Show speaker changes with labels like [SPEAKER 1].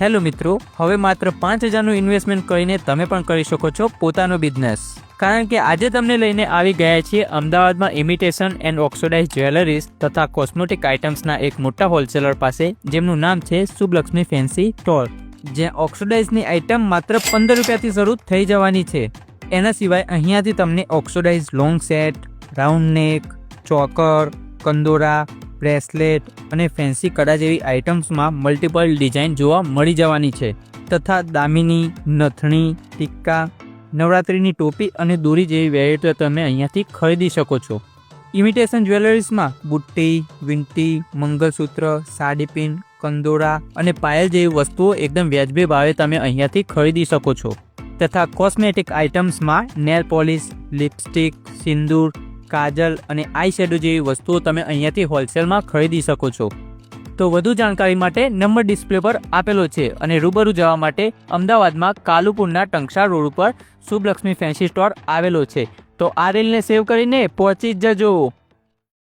[SPEAKER 1] Hello મિત્રો, હવે માત્ર 5,000નું ઇન્વેસ્ટમેન્ટ કરીને તમે પણ કરી શકો છો પોતાનો બિઝનેસ. કારણ કે આજે તમને લઈને આવી ગયા છીએ અમદાવાદમાં ઇમિટેશન એન્ડ ઓક્સિડાઇઝ જ્વેલરીઝ તથા કોસ્મેટિક આઇટમ્સના એક મોટા હોલસેલર પાસે, જેમનું નામ છે શુભલક્ષ્મી ફેન્સી સ્ટોર, જ્યાં ઓક્સિડાઇઝની આઇટમ માત્ર 15 રૂપિયાથી શરૂ થઈ જવાની છે. એના સિવાય અહીંયાથી તમને ઓક્સિડાઇઝ લોંગ સેટ, રાઉન્ડ નેક, ચોકર, કંદોરા, બ્રેસલેટ અને ફેન્સી કડા જેવી આઇટમ્સમાં મલ્ટિપલ ડિઝાઇન જોવા મળી જવાની છે. તથા દામિની, નથણી, ટીક્કા, નવરાત્રિની ટોપી અને દોરી જેવી વેરાયટીઓ તમે અહીંયાથી ખરીદી શકો છો. ઇમિટેશન જ્વેલરીઝમાં બુટ્ટી, વીંટી, મંગલસૂત્ર, સાડીપિન, કંદોરા અને પાયલ જેવી વસ્તુઓ એકદમ વ્યાજબી ભાવે તમે અહીંયાથી ખરીદી શકો છો. તથા કોસ્મેટિક આઇટમ્સમાં નેલ પોલિશ, લિપસ્ટિક, સિંદૂર, કાજલ અને આઈ શેડો જેવી વસ્તુઓ તમે અહીંયાથી હોલસેલમાં ખરીદી શકો છો. તો વધુ જાણકારી માટે નંબર ડિસ્પ્લે પર આપેલો છે અને રૂબરૂ જવા માટે અમદાવાદમાં કાલુપુરના ટંકશા રોડ ઉપર શુભલક્ષ્મી ફેન્સી સ્ટોર આવેલો છે. તો આ રીલને સેવ કરીને પહોંચી જ જજો.